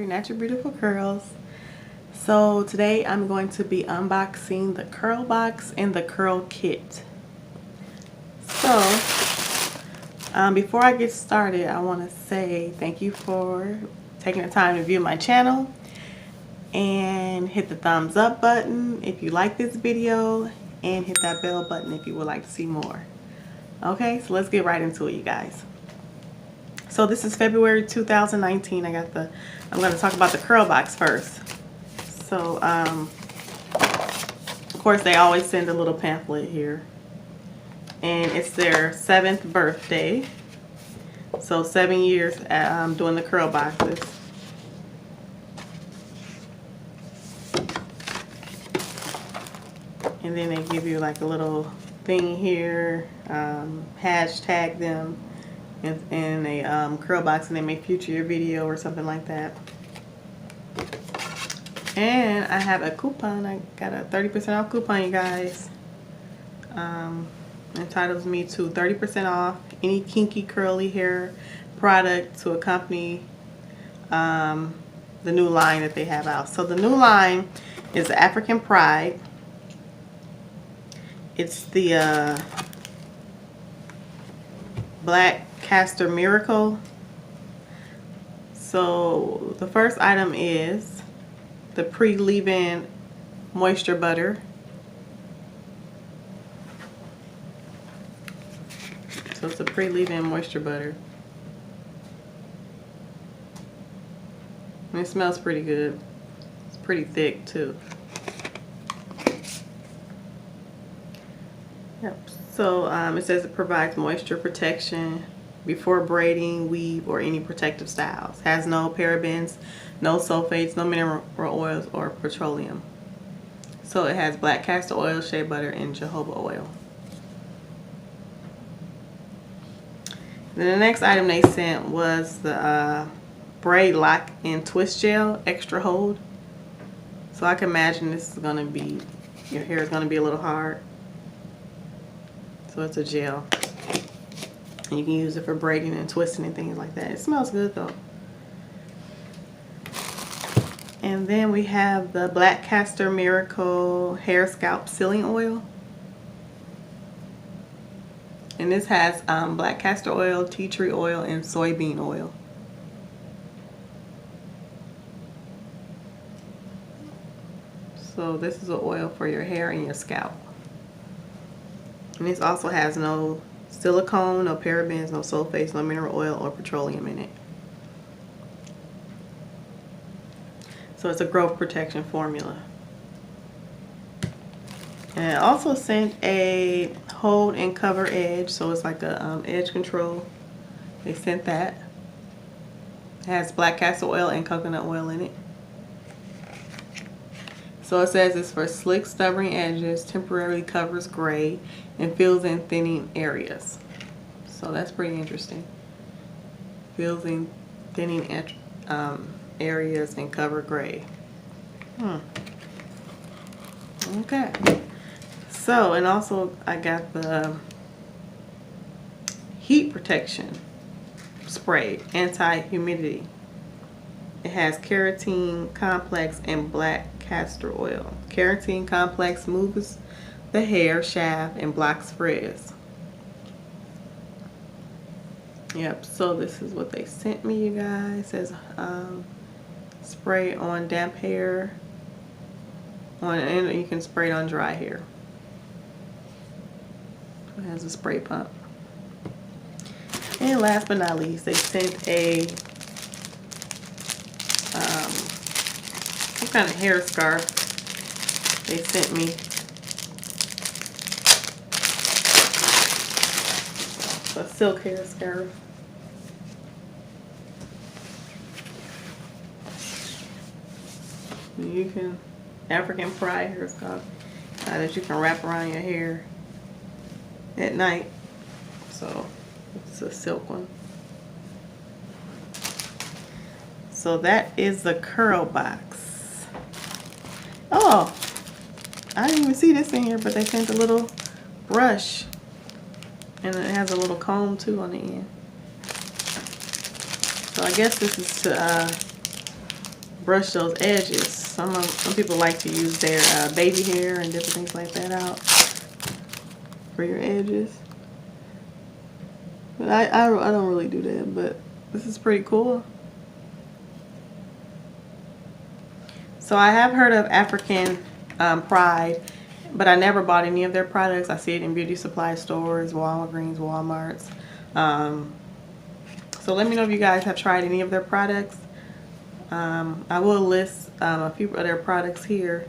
Natural Beautiful Curls. So today I'm going to be unboxing the Curlbox and the Curlkit. So before I get started, I want to say thank you for taking the time to view my channel and hit the thumbs up button if you like this video and hit that bell button if you would like to see more. Okay, so let's get right into it, you guys. So this is February 2019. I'm going to talk about the Curlbox first. So, of course, they always send a little pamphlet here. And it's their 7th birthday. So 7 years doing the Curlboxes. And then they give you like a little thing here, hashtag them in a Curlbox, and they may feature your video or something like that. And I have a coupon. I got a 30% off coupon, you guys. Entitles me to 30% off any kinky curly hair product to accompany the new line that they have out. So the new line is African Pride. It's the Black Castor Miracle. So the first item is the pre-leave-in moisture butter. So it's a pre-leave-in moisture butter. And it smells pretty good. It's pretty thick too. Yep. So it says it provides moisture protection before braiding, weave, or any protective styles. Has no parabens, no sulfates, no mineral oils, or petroleum. So it has black castor oil, shea butter, and jojoba oil. Then the next item they sent was the braid lock and twist gel extra hold. So I can imagine this is going to be, your hair is going to be a little hard. So it's a gel. And you can use it for braiding and twisting and things like that. It smells good though. And then we have the Black Castor Miracle Hair Scalp Sealing Oil. And this has black castor oil, tea tree oil, and soybean oil. So this is an oil for your hair and your scalp. And this also has no silicone, no parabens, no sulfates, no mineral oil, or petroleum in it. So it's a growth protection formula. And it also sent a hold and cover edge, so it's like a edge control. They sent that. It has black castor oil and coconut oil in it. So it says it's for slick, stubborn edges, temporarily covers gray, and fills in thinning areas. So that's pretty interesting. Fills in thinning areas and cover gray. Okay. So, and also I got the heat protection spray, anti-humidity. It has keratin complex and black castor oil. Keratin complex smooths the hair shaft and blocks frizz. Yep, so this is what they sent me, you guys. It says spray on damp hair, and you can spray it on dry hair. It has a spray pump. And last but not least, they sent a some kind of hair scarf. They sent me. A silk hair scarf. You can, African Pride hair scarf that you can wrap around your hair at night. So it's a silk one. So that is the Curlbox. Oh, I didn't even see this in here, but they sent a little brush. And it has a little comb too on the end. So I guess this is to brush those edges. Some people like to use their baby hair and different things like that out for your edges. But I don't really do that, but this is pretty cool. So I have heard of African Pride, but I never bought any of their products. I see it in beauty supply stores, Walgreens, Walmarts. So let me know if you guys have tried any of their products. I will list a few of their products here.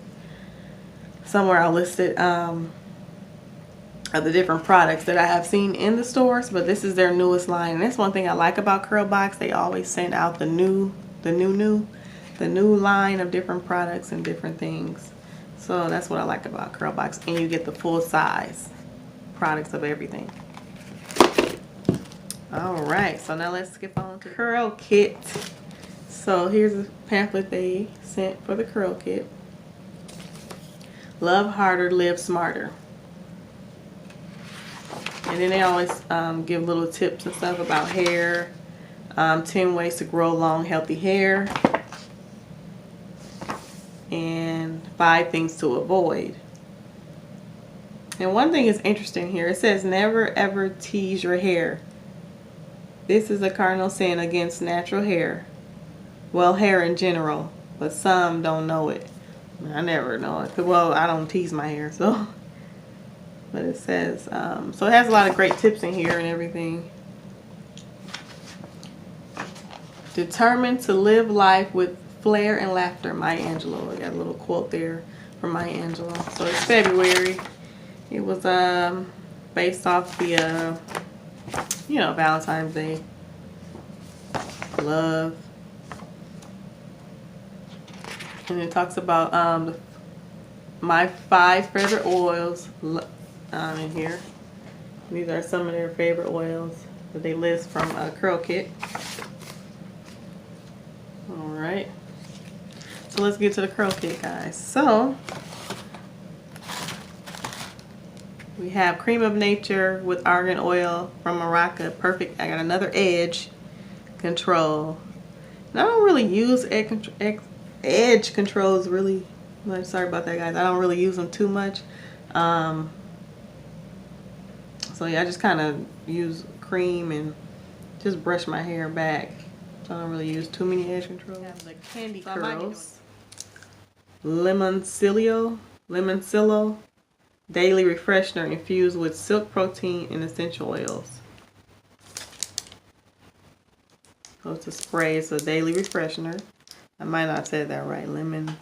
Somewhere I'll list it of the different products that I have seen in the stores, but this is their newest line. And that's one thing I like about Curlbox. They always send out the new line of different products and different things. So that's what I like about Curlbox, and you get the full size products of everything. Alright, so now let's skip on to Curlkit. So here's a pamphlet they sent for the Curlkit. Love harder, live smarter. And then they always give little tips and stuff about hair. 10 ways to grow long, healthy hair. And 5 things to avoid. And one thing is interesting here. It says never ever tease your hair. This is a cardinal sin against natural hair. Well, hair in general, but some don't know it. I never know it. Well, I don't tease my hair, so. But it says, so it has a lot of great tips in here and everything. Determined to live life with flair and laughter, Maya Angelou. I got a little quote there from Maya Angelou. So it's February. It was based off the, you know, Valentine's Day. Love. And it talks about my 5 favorite oils in here. These are some of their favorite oils that they list from Curlkit. Alright. So let's get to the Curlkit, guys. So we have Cream of Nature with Argan Oil from Morocco. Perfect. I got another edge control. And I don't really use edge controls really much. Sorry about that, guys. I don't really use them too much. So yeah, I just kind of use cream and just brush my hair back. So I don't really use too many edge controls. We have the Candy Curls. Lemoncillo Daily Refreshener infused with silk protein and essential oils. So it's a spray. It's a daily refreshener. I might not have said that right. Lemoncillo.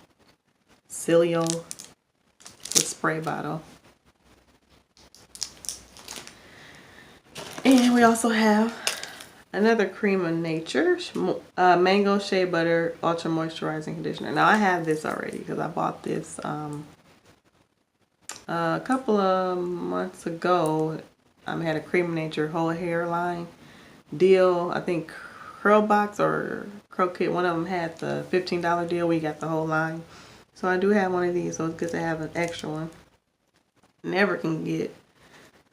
It's a spray bottle. And we also have another Cream of Nature Mango Shea Butter Ultra Moisturizing Conditioner. Now I have this already because I bought this a couple of months ago. I had a Cream of Nature whole hair line deal. I think Curlbox or Curlkit, one of them had the $15 deal. We got the whole line. So I do have one of these, so it's good to have an extra one. Never can get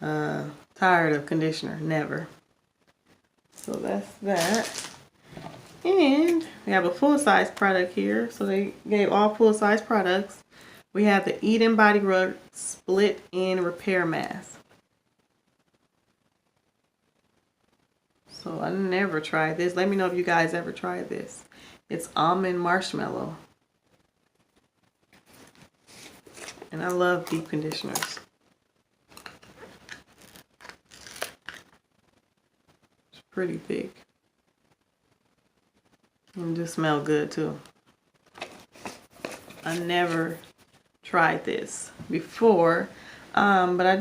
tired of conditioner, never. So that's that. And we have a full-size product here. So they gave all full-size products. We have the Eden Body Rug Split End Repair Mask. So I never tried this. Let me know if you guys ever tried this. It's almond marshmallow. And I love deep conditioners. It's pretty thick. And just smell good too. I never tried this before, but I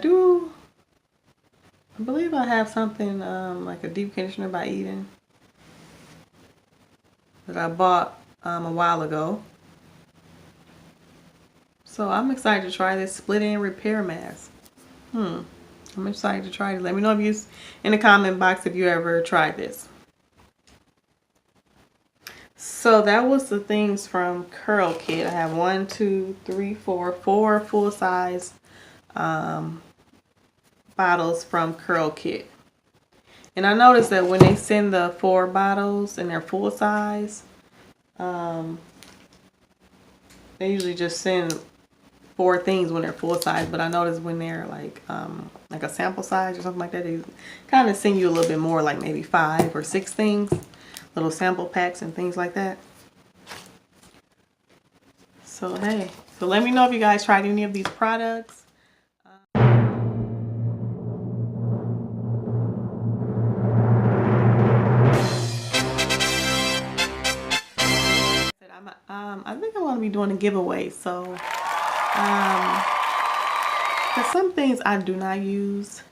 believe I have something like a deep conditioner by Eden that I bought a while ago. So I'm excited to try this split end repair mask. I'm excited to try it. Let me know if you in the comment box if you ever tried this. So that was the things from Curlkit. I have 1, 2, 3, 4 full-size bottles from Curlkit. And I noticed that when they send the 4 bottles and they're full size, they usually just send 4 things when they're full size, but I noticed when they're like a sample size or something like that, they kind of send you a little bit more, like maybe 5 or 6 things, little sample packs and things like that. So hey, so let me know if you guys tried any of these products. I think I'm gonna be doing a giveaway. So, because some things I do not use,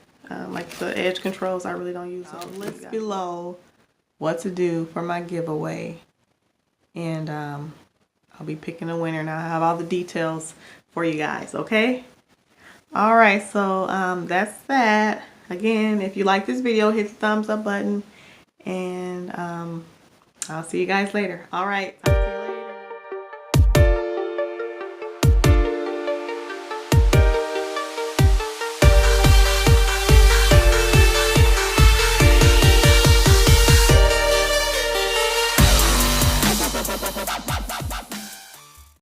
like the edge controls, I really don't use. List below what to do for my giveaway, and I'll be picking a winner, and I'll have all the details for you guys. Okay. All right. So that's that. Again, if you like this video, hit the thumbs up button, and I'll see you guys later. All right.